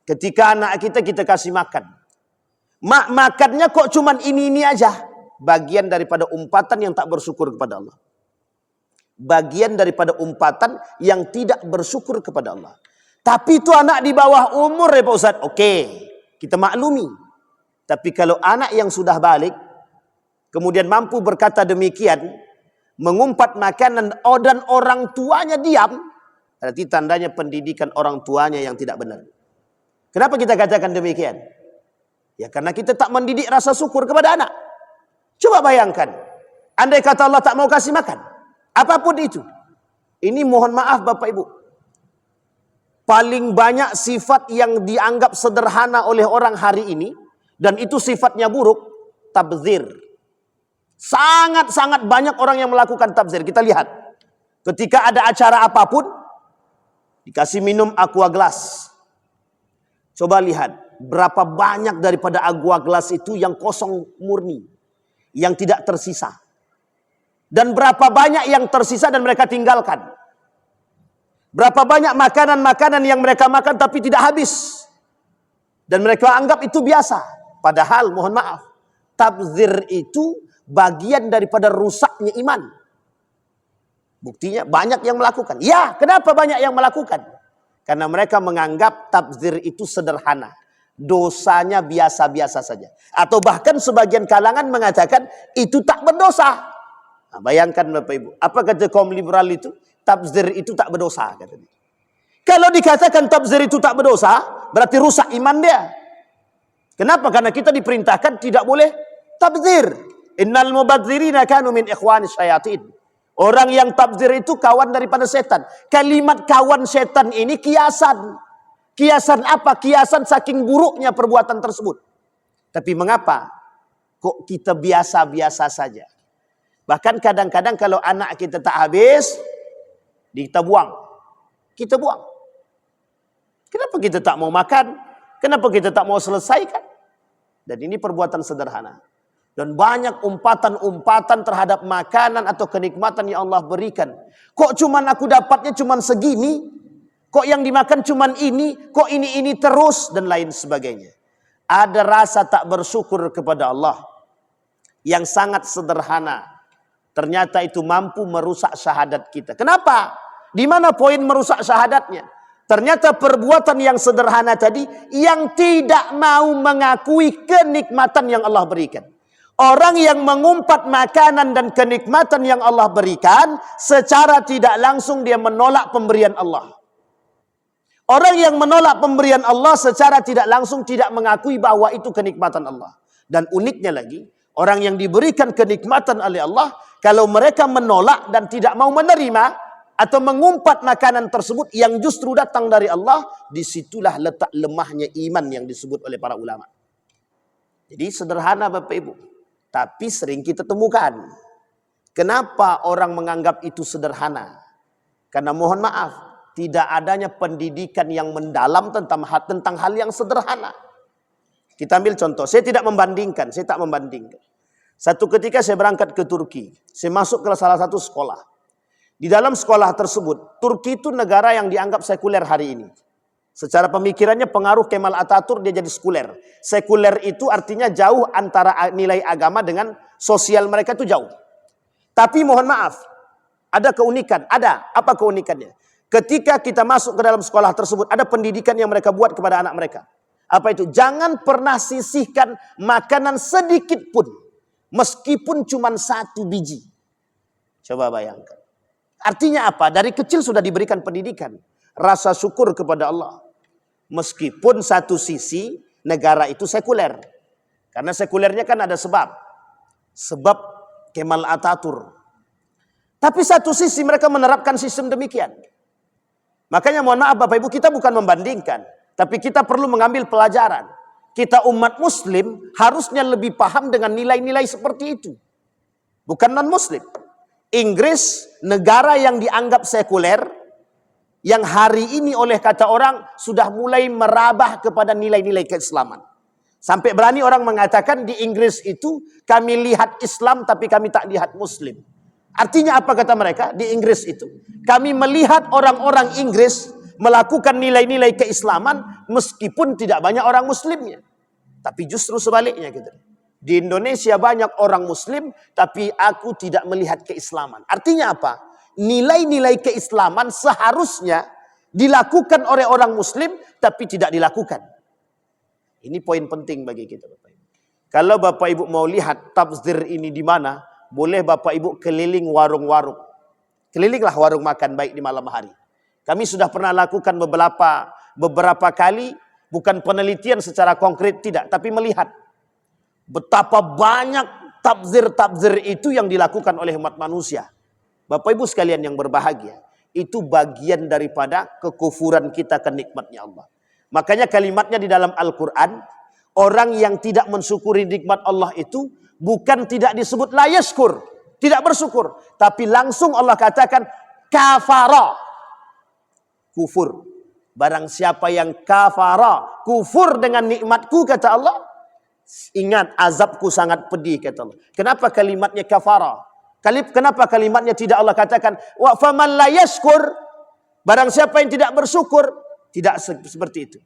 Ketika anak kita kasih makan. Makannya kok cuman ini aja. Bagian daripada umpatan yang tak bersyukur kepada Allah. Bagian daripada umpatan yang tidak bersyukur kepada Allah. Tapi itu anak di bawah umur ya Pak Ustaz. Oke, kita maklumi. Tapi kalau anak yang sudah balik, kemudian mampu berkata demikian, mengumpat makanan dan orang tuanya diam, berarti tandanya pendidikan orang tuanya yang tidak benar. Kenapa kita katakan demikian? Ya karena kita tak mendidik rasa syukur kepada anak. Coba bayangkan, andai kata Allah tak mau kasih makan, apapun itu. Ini mohon maaf Bapak Ibu. Paling banyak sifat yang dianggap sederhana oleh orang hari ini, dan itu sifatnya buruk, tabdzir. Sangat-sangat banyak orang yang melakukan tabdzir. Kita lihat, ketika ada acara apapun, dikasih minum aqua glass. Coba lihat, berapa banyak daripada aqua glass itu yang kosong murni, yang tidak tersisa. Dan berapa banyak yang tersisa dan mereka tinggalkan. Berapa banyak makanan-makanan yang mereka makan tapi tidak habis. Dan mereka anggap itu biasa. Padahal mohon maaf, tabdzir itu bagian daripada rusaknya iman. Buktinya banyak yang melakukan. Ya, kenapa banyak yang melakukan? Karena mereka menganggap tabdzir itu sederhana. Dosanya biasa-biasa saja. Atau bahkan sebagian kalangan mengatakan itu tak berdosa. Nah, bayangkan Bapak Ibu, apa kata kaum liberal itu? Tabdzir itu tak berdosa. Katanya. Kalau dikatakan tabdzir itu tak berdosa, berarti rusak iman dia. Kenapa? Karena kita diperintahkan tidak boleh tabdzir. Innal mubadzirina kanu min ikhwanis syayatin. Orang yang tabdzir itu kawan daripada setan. Kalimat kawan setan ini kiasan. Kiasan apa? Kiasan saking buruknya perbuatan tersebut. Tapi mengapa? Kok kita biasa-biasa saja? Bahkan kadang-kadang kalau anak kita tak habis, kita buang. Kita buang. Kenapa kita tak mau makan? Kenapa kita tak mau selesaikan? Dan ini perbuatan sederhana. Dan banyak umpatan-umpatan terhadap makanan atau kenikmatan yang Allah berikan. Kok cuman aku dapatnya cuman segini? Kok yang dimakan cuman ini? Kok ini terus? Dan lain sebagainya. Ada rasa tak bersyukur kepada Allah yang sangat sederhana. Ternyata itu mampu merusak syahadat kita. Kenapa? Di mana poin merusak syahadatnya? Ternyata perbuatan yang sederhana tadi yang tidak mau mengakui kenikmatan yang Allah berikan. Orang yang mengumpat makanan dan kenikmatan yang Allah berikan, secara tidak langsung dia menolak pemberian Allah. Orang yang menolak pemberian Allah secara tidak langsung tidak mengakui bahwa itu kenikmatan Allah. Dan uniknya lagi, orang yang diberikan kenikmatan oleh Allah, kalau mereka menolak dan tidak mau menerima atau mengumpat makanan tersebut yang justru datang dari Allah, disitulah letak lemahnya iman yang disebut oleh para ulama. Jadi sederhana Bapak Ibu. Tapi sering kita temukan. Kenapa orang menganggap itu sederhana? Karena mohon maaf, tidak adanya pendidikan yang mendalam tentang hal yang sederhana. Kita ambil contoh, saya tidak membandingkan, saya tak membandingkan. Satu ketika saya berangkat ke Turki, saya masuk ke salah satu sekolah. Di dalam sekolah tersebut, Turki itu negara yang dianggap sekuler hari ini. Secara pemikirannya pengaruh Kemal Atatürk dia jadi sekuler. Sekuler itu artinya jauh antara nilai agama dengan sosial mereka itu jauh. Tapi mohon maaf, ada keunikan. Ada. Apa keunikannya? Ketika kita masuk ke dalam sekolah tersebut, ada pendidikan yang mereka buat kepada anak mereka. Apa itu? Jangan pernah sisihkan makanan sedikit pun. Meskipun cuma 1 biji. Coba bayangkan. Artinya apa? Dari kecil sudah diberikan pendidikan. Rasa syukur kepada Allah. Meskipun satu sisi negara itu sekuler. Karena sekulernya kan ada sebab. Sebab Kemal Atatürk. Tapi satu sisi mereka menerapkan sistem demikian. Makanya mohon maaf Bapak Ibu, kita bukan membandingkan. Tapi kita perlu mengambil pelajaran. Kita umat muslim harusnya lebih paham dengan nilai-nilai seperti itu. Bukan non-muslim. Inggris, negara yang dianggap sekuler, yang hari ini oleh kata orang sudah mulai merabah kepada nilai-nilai keislaman. Sampai berani orang mengatakan di Inggris itu kami lihat Islam tapi kami tak lihat Muslim. Artinya apa kata mereka? Di Inggris itu kami melihat orang-orang Inggris melakukan nilai-nilai keislaman meskipun tidak banyak orang Muslimnya. Tapi justru sebaliknya gitu. Di Indonesia banyak orang Muslim tapi aku tidak melihat keislaman. Artinya apa? Nilai-nilai keislaman seharusnya dilakukan oleh orang Muslim tapi tidak dilakukan. Ini poin penting bagi kita Bapak Ibu. Kalau Bapak Ibu mau lihat tafsir ini di mana, boleh Bapak Ibu keliling warung-warung. Kelilinglah warung makan baik di malam hari. Kami sudah pernah lakukan beberapa kali, bukan penelitian secara konkret tidak, tapi melihat betapa banyak tafsir-tafsir itu yang dilakukan oleh umat manusia. Bapak Ibu sekalian yang berbahagia, itu bagian daripada kekufuran kita ke nikmatnya Allah. Makanya kalimatnya di dalam Al-Quran, orang yang tidak mensyukuri nikmat Allah itu bukan tidak disebut la yashkur, tidak bersyukur, tapi langsung Allah katakan kafara, kufur. Barang siapa yang kafara, kufur dengan nikmatku kata Allah, ingat azabku sangat pedih kata Allah. Kenapa kalimatnya kafara? Kenapa kalimatnya tidak Allah katakan wa faman la yashkur, barang siapa yang tidak bersyukur, tidak seperti itu.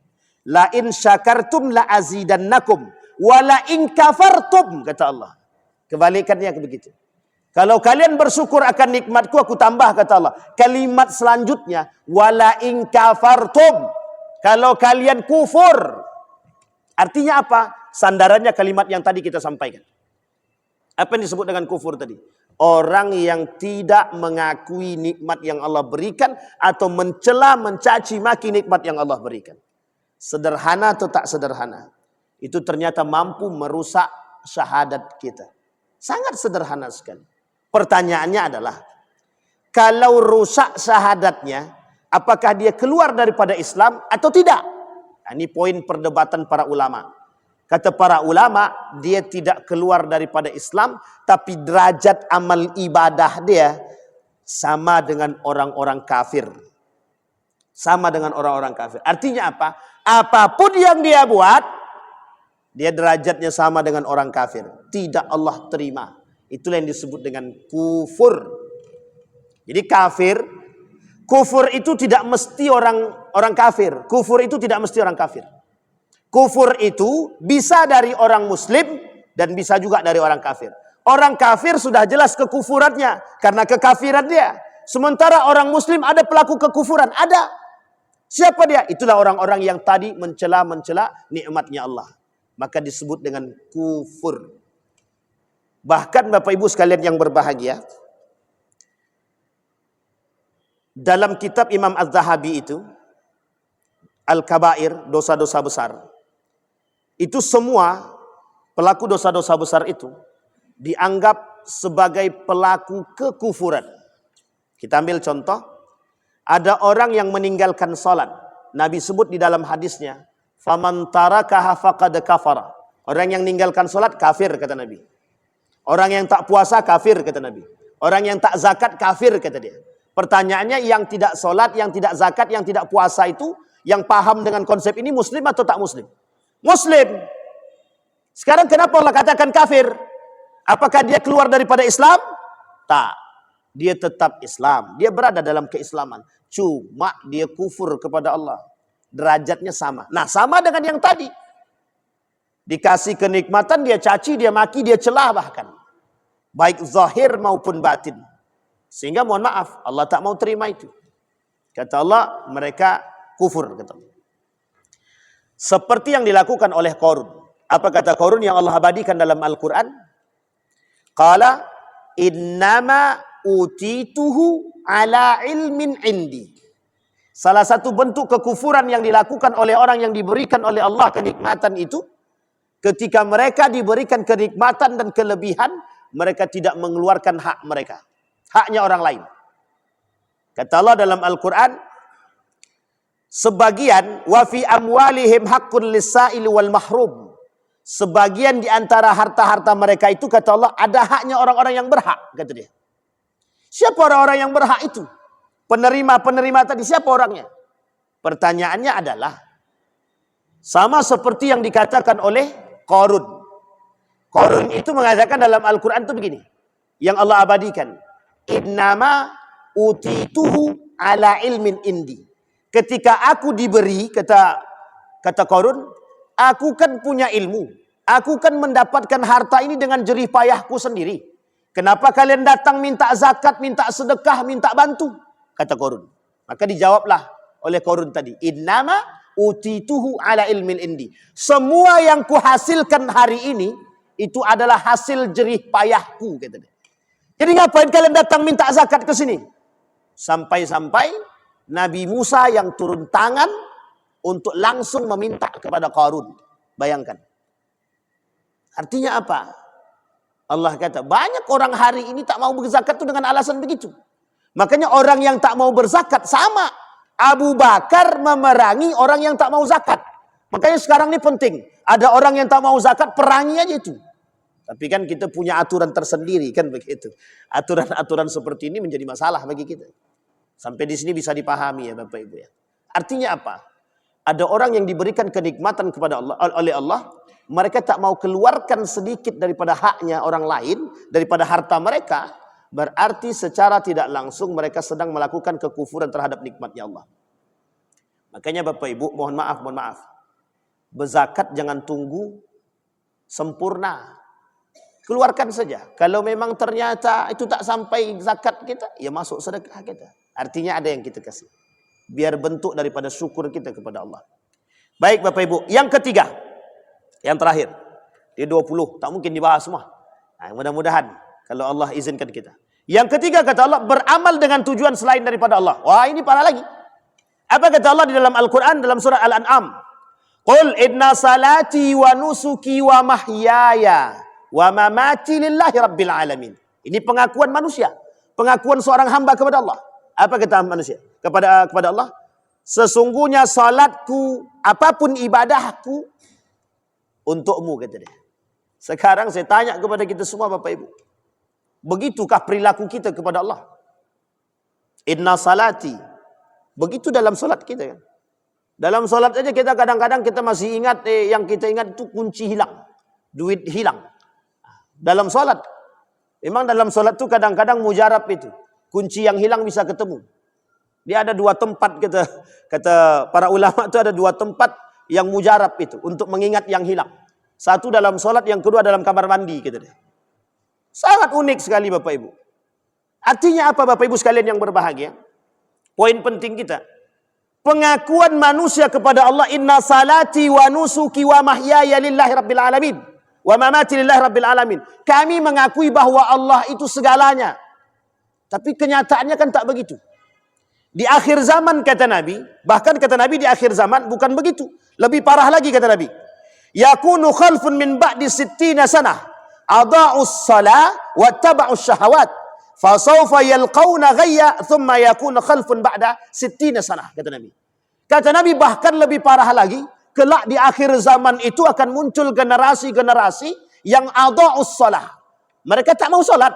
La in syakartum la azidannakum wa la in kafartum kata Allah. Kebalikannya begitu. Kalau kalian bersyukur akan nikmatku aku tambah kata Allah. Kalimat selanjutnya wala in kafartum, kalau kalian kufur. Artinya apa? Sandarannya kalimat yang tadi kita sampaikan. Apa yang disebut dengan kufur tadi? Orang yang tidak mengakui nikmat yang Allah berikan atau mencela, mencaci maki nikmat yang Allah berikan. Sederhana atau tak sederhana, itu ternyata mampu merusak syahadat kita. Sangat sederhana sekali. Pertanyaannya adalah, kalau rusak syahadatnya, apakah dia keluar daripada Islam atau tidak? Nah, ini poin perdebatan para ulama. Kata para ulama, dia tidak keluar daripada Islam, tapi derajat amal ibadah dia sama dengan orang-orang kafir. Sama dengan orang-orang kafir. Artinya apa? Apapun yang dia buat, dia derajatnya sama dengan orang kafir. Tidak Allah terima. Itulah yang disebut dengan kufur. Jadi kufur itu tidak mesti orang kafir. Kufur itu tidak mesti orang kafir. Kufur itu bisa dari orang muslim dan bisa juga dari orang kafir. Orang kafir sudah jelas kekufurannya karena kekafiran dia. Sementara orang muslim ada pelaku kekufuran, ada. Siapa dia? Itulah orang-orang yang tadi mencela nikmatnya Allah. Maka disebut dengan kufur. Bahkan Bapak Ibu sekalian yang berbahagia, dalam kitab Imam Az-Zahabi itu, Al-Kabair, dosa-dosa besar, itu semua pelaku dosa-dosa besar itu dianggap sebagai pelaku kekufuran. Kita ambil contoh, ada orang yang meninggalkan salat. Nabi sebut di dalam hadisnya, "Faman tarakaha faqad kafara." Orang yang meninggalkan salat kafir, kata Nabi. Orang yang tak puasa kafir, kata Nabi. Orang yang tak zakat kafir, kata dia. Pertanyaannya, yang tidak salat, yang tidak zakat, yang tidak puasa itu, yang paham dengan konsep ini muslim atau tak muslim? Muslim. Sekarang kenapa Allah katakan kafir? Apakah dia keluar daripada Islam? Tak. Dia tetap Islam. Dia berada dalam keislaman. Cuma dia kufur kepada Allah. Derajatnya sama. Nah, sama dengan yang tadi. Dikasih kenikmatan, dia caci, dia maki, dia celah bahkan. Baik zahir maupun batin. Sehingga mohon maaf, Allah tak mau terima itu. Kata Allah, mereka kufur. Kata Allah. Seperti yang dilakukan oleh Qarun. Apa kata Qarun yang Allah abadikan dalam Al-Quran? Qala innama utituhu ala ilmin indi. Salah satu bentuk kekufuran yang dilakukan oleh orang yang diberikan oleh Allah kenikmatan itu, ketika mereka diberikan kenikmatan dan kelebihan, mereka tidak mengeluarkan hak mereka. Haknya orang lain. Kata Allah dalam Al-Quran, sebagian, wa fi amwalihim haqqun lis-sa'ili wal mahrum. Sebagian di antara harta-harta mereka itu, kata Allah, ada haknya orang-orang yang berhak, kata dia. Siapa orang-orang yang berhak itu? Penerima-penerima tadi, siapa orangnya? Pertanyaannya adalah, sama seperti yang dikatakan oleh Qarun. Qarun itu mengatakan dalam Al-Quran itu begini, yang Allah abadikan, innama utituhu ala ilmin indi. Ketika aku diberi, kata Qarun, aku kan punya ilmu, aku kan mendapatkan harta ini dengan jerih payahku sendiri. Kenapa kalian datang minta zakat, minta sedekah, minta bantu? Kata Qarun. Maka dijawablah oleh Qarun tadi, innama utituhu ala ilmin indi. Semua yang kuhasilkan hari ini itu adalah hasil jerih payahku, kata dia. Jadi ngapain kalian datang minta zakat ke sini? Sampai-sampai Nabi Musa yang turun tangan untuk langsung meminta kepada Qarun. Bayangkan. Artinya apa? Allah kata, banyak orang hari ini tak mau berzakat itu dengan alasan begitu. Makanya orang yang tak mau berzakat sama. Abu Bakar memerangi orang yang tak mau zakat. Makanya sekarang ini penting. Ada orang yang tak mau zakat, perangi aja itu. Tapi kan kita punya aturan tersendiri kan begitu. Aturan-aturan seperti ini menjadi masalah bagi kita. Sampai di sini bisa dipahami ya Bapak Ibu ya. Artinya apa? Ada orang yang diberikan kenikmatan kepada Allah oleh Allah, mereka tak mau keluarkan sedikit daripada haknya orang lain, daripada harta mereka, berarti secara tidak langsung mereka sedang melakukan kekufuran terhadap nikmatnya Allah. Makanya Bapak Ibu, mohon maaf. Berzakat jangan tunggu sempurna. Keluarkan saja. Kalau memang ternyata itu tak sampai zakat kita, ya masuk sedekah kita. Artinya ada yang kita kasih. Biar bentuk daripada syukur kita kepada Allah. Baik Bapak Ibu. Yang ketiga. Yang terakhir. Di 20. Tak mungkin dibahas semua. Nah, mudah-mudahan. Kalau Allah izinkan kita. Yang ketiga kata Allah. Beramal dengan tujuan selain daripada Allah. Wah ini parah lagi. Apa kata Allah di dalam Al-Quran. Dalam surah Al-An'am. Qul inna salati wa nusuki wa mahyaya wa mamati lillahi rabbil alamin. Ini pengakuan manusia. Pengakuan seorang hamba kepada Allah. Apa kata manusia? Kepada Allah. Sesungguhnya salatku, apapun ibadahku, untukmu, kata dia. Sekarang saya tanya kepada kita semua Bapak Ibu. Begitukah perilaku kita kepada Allah? Inna salati. Begitu dalam salat kita kan. Dalam solat aja kita kadang-kadang kita masih ingat yang kita ingat itu kunci hilang, duit hilang. Dalam solat, memang dalam solat itu kadang-kadang mujarab itu, kunci yang hilang bisa ketemu. Dia ada dua tempat kata para ulama itu ada dua tempat yang mujarab itu untuk mengingat yang hilang. Satu dalam solat, yang kedua dalam kamar mandi kata dia. Sangat unik sekali Bapak Ibu. Artinya apa Bapak Ibu sekalian yang berbahagia? Poin penting kita, pengakuan manusia kepada Allah, inna salati wa nusuki wa mahyaya lillahi rabbil alamin wa mamati lillahi rabbil alamin. Kami mengakui bahwa Allah itu segalanya. Tapi kenyataannya kan tak begitu. Di akhir zaman kata Nabi, bahkan kata Nabi di akhir zaman bukan begitu. Lebih parah lagi kata Nabi. Yakunu khalfun min ba'di sittina sanah adha'us salah wa taba'us syahawat fasawfa yalqawna ghayya thumma yakunu khalfun ba'da sittina sanah kata Nabi. Kata Nabi bahkan lebih parah lagi, kelak di akhir zaman itu akan muncul generasi-generasi yang adha'us salah. Mereka tak mau salat.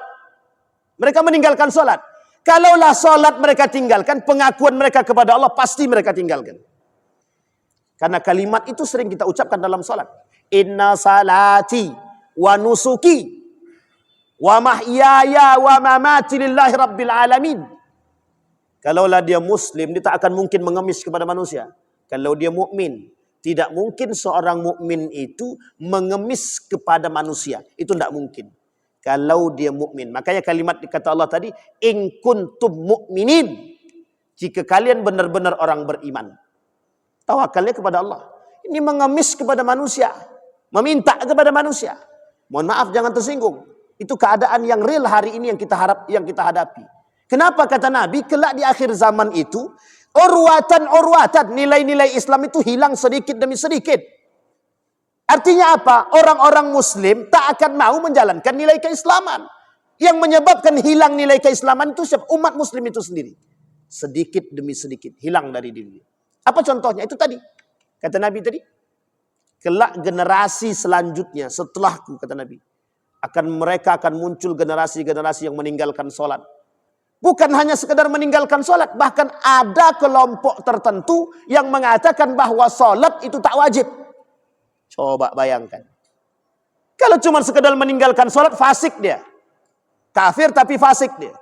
Mereka meninggalkan salat. Kalaulah salat mereka tinggalkan, pengakuan mereka kepada Allah pasti mereka tinggalkan. Karena kalimat itu sering kita ucapkan dalam salat. Inna salati wa nusuki wa mahyaya wa mamati lillahi rabbil alamin. Kalaulah dia muslim, dia tak akan mungkin mengemis kepada manusia. Kalau dia mukmin, tidak mungkin seorang mukmin itu mengemis kepada manusia. Itu tidak mungkin. Kalau dia mukmin. Makanya kalimat kata Allah tadi, in kuntum mu'minin. Jika kalian benar-benar orang beriman. Tawakalnya kepada Allah. Ini mengemis kepada manusia. Meminta kepada manusia. Mohon maaf, jangan tersinggung. Itu keadaan yang real hari ini yang kita hadapi. Kenapa kata Nabi, kelak di akhir zaman itu, urwatan, nilai-nilai Islam itu hilang sedikit demi sedikit. Artinya apa? Orang-orang muslim tak akan mau menjalankan nilai keislaman. Yang menyebabkan hilang nilai keislaman itu siapa? Umat muslim itu sendiri. Sedikit demi sedikit hilang dari diri. Apa contohnya? Itu tadi. Kata Nabi tadi. Kelak generasi selanjutnya setelahku, kata Nabi. Mereka akan muncul generasi-generasi yang meninggalkan sholat. Bukan hanya sekedar meninggalkan sholat. Bahkan ada kelompok tertentu yang mengatakan bahwa sholat itu tak wajib. Coba bayangkan. Kalau cuma sekedar meninggalkan sholat, fasik dia. Kafir tapi fasik dia.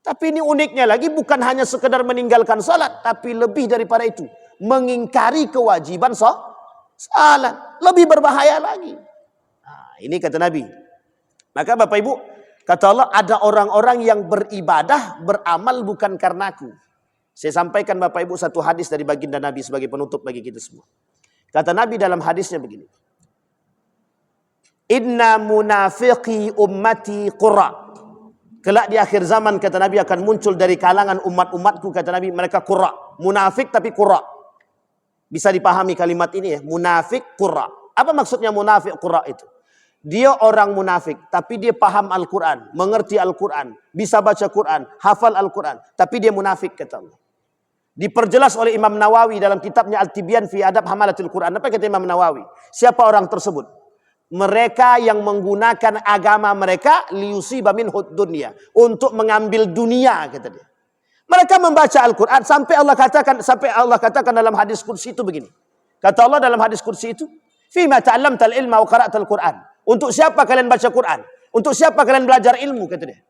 Tapi ini uniknya lagi, bukan hanya sekedar meninggalkan sholat, tapi lebih daripada itu. Mengingkari kewajiban sholat. Lebih berbahaya lagi. Nah, ini kata Nabi. Maka Bapak Ibu, kata Allah, ada orang-orang yang beribadah, beramal bukan karenaku. Saya sampaikan Bapak Ibu satu hadis dari baginda Nabi sebagai penutup bagi kita semua. Kata Nabi dalam hadisnya begini. Inna munafiqi ummati qurra. Kelak di akhir zaman kata Nabi akan muncul dari kalangan umat-umatku, kata Nabi, mereka qurra. Munafik tapi qurra. Bisa dipahami kalimat ini ya, munafik qurra. Apa maksudnya munafik qurra itu? Dia orang munafik tapi dia paham Al-Qur'an, mengerti Al-Qur'an, bisa baca Qur'an, hafal Al-Qur'an, tapi dia munafik kata Allah. Diperjelas oleh Imam Nawawi dalam kitabnya Al-Tibyan fi Adab Hamalatul Quran. Apa kata Imam Nawawi? Siapa orang tersebut? Mereka yang menggunakan agama mereka liyusiba minhud dunya, untuk mengambil dunia, kata dia. Mereka membaca Al-Quran sampai Allah katakan dalam hadis kursi itu begini. Kata Allah dalam hadis kursi itu, fima ta'allamtal ilma wa qara'tal Quran. Untuk siapa kalian baca Quran? Untuk siapa kalian belajar ilmu, kata dia.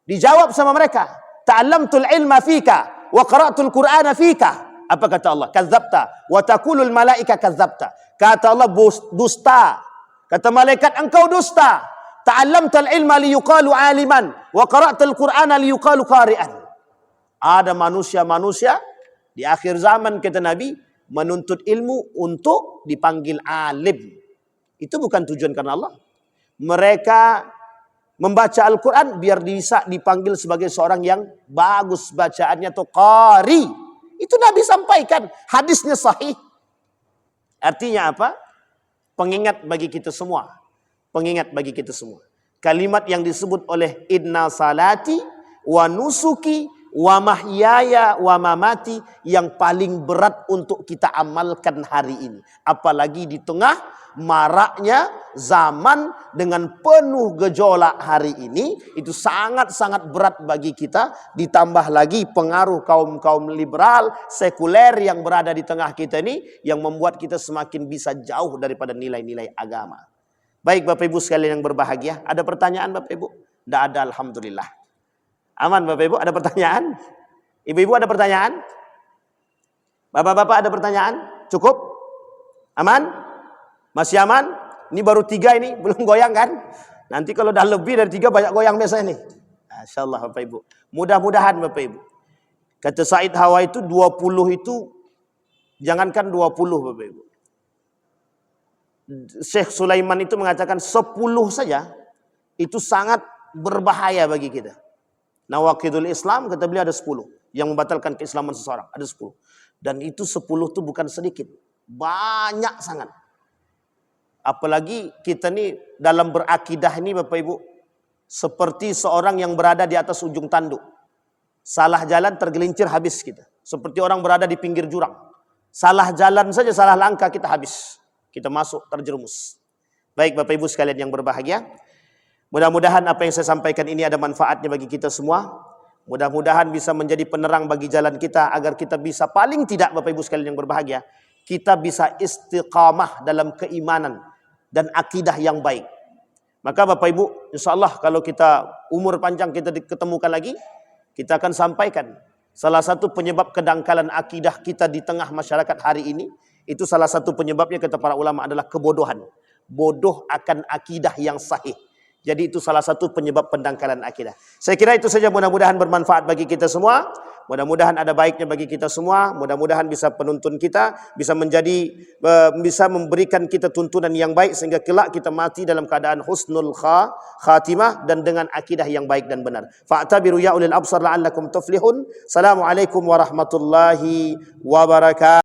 Dijawab sama mereka, ta'allamtul ilma fika wa qara'tul Qur'ana fika. Apa kata Allah? Kadzabta wa taqulul malaika kadzabta. Kata Allah, dusta. Kata malaikat, engkau dusta. Ta'allamtal ilma liyuqalu aliman wa qara'tal Qur'ana liyuqalu qari'an. Ada manusia-manusia di akhir zaman kata Nabi menuntut ilmu untuk dipanggil alim. Itu bukan tujuan karena Allah. Mereka membaca Al-Quran biar bisa dipanggil sebagai seorang yang bagus bacaannya atau qari. Itu Nabi sampaikan. Hadisnya sahih. Artinya apa? Pengingat bagi kita semua. Pengingat bagi kita semua. Kalimat yang disebut oleh inna salati wa nusuki wa mahyaya wa mamati, yang paling berat untuk kita amalkan hari ini. Apalagi di tengah maraknya zaman dengan penuh gejolak hari ini, itu sangat-sangat berat bagi kita. Ditambah lagi pengaruh kaum-kaum liberal, sekuler yang berada di tengah kita ini, yang membuat kita semakin bisa jauh daripada nilai-nilai agama. Baik Bapak Ibu sekalian yang berbahagia, ada pertanyaan Bapak Ibu? Tidak ada, alhamdulillah. Aman Bapak Ibu, ada pertanyaan? Ibu-ibu ada pertanyaan? Bapak-bapak ada pertanyaan? Cukup? Aman? Masih aman? Ini baru 3 ini, belum goyang kan? Nanti kalau dah lebih dari 3 banyak goyang biasanya nih. Masya Allah Bapak Ibu. Mudah-mudahan Bapak Ibu. Kata Said Hawa itu 20 itu, jangankan 20 Bapak Ibu. Syekh Sulaiman itu mengatakan 10 saja, itu sangat berbahaya bagi kita. Nawaqidul Islam, kata beliau ada 10 yang membatalkan keislaman seseorang, ada 10. Dan itu 10 itu bukan sedikit, banyak sangat. Apalagi kita nih dalam berakidah ini Bapak Ibu, seperti seorang yang berada di atas ujung tanduk. Salah jalan tergelincir habis kita. Seperti orang berada di pinggir jurang. Salah jalan saja, salah langkah kita habis. Kita masuk terjerumus. Baik Bapak Ibu sekalian yang berbahagia, mudah-mudahan apa yang saya sampaikan ini ada manfaatnya bagi kita semua. Mudah-mudahan bisa menjadi penerang bagi jalan kita, agar kita bisa, paling tidak Bapak Ibu sekalian yang berbahagia, kita bisa istiqamah dalam keimanan dan akidah yang baik. Maka Bapak Ibu, insya Allah kalau kita umur panjang, kita diketemukan lagi, kita akan sampaikan salah satu penyebab kedangkalan akidah kita di tengah masyarakat hari ini. Itu salah satu penyebabnya kata para ulama adalah kebodohan. Bodoh akan akidah yang sahih. Jadi itu salah satu penyebab pendangkalan akidah. Saya kira itu saja, mudah-mudahan bermanfaat bagi kita semua. Mudah-mudahan ada baiknya bagi kita semua. Mudah-mudahan bisa penuntun kita, bisa menjadi, bisa memberikan kita tuntunan yang baik, sehingga kelak kita mati dalam keadaan husnul khatimah dan dengan akidah yang baik dan benar. Fa'tabiru ya ulil absar la'allakum tuflihun. Assalamualaikum warahmatullahi wabarakatuh.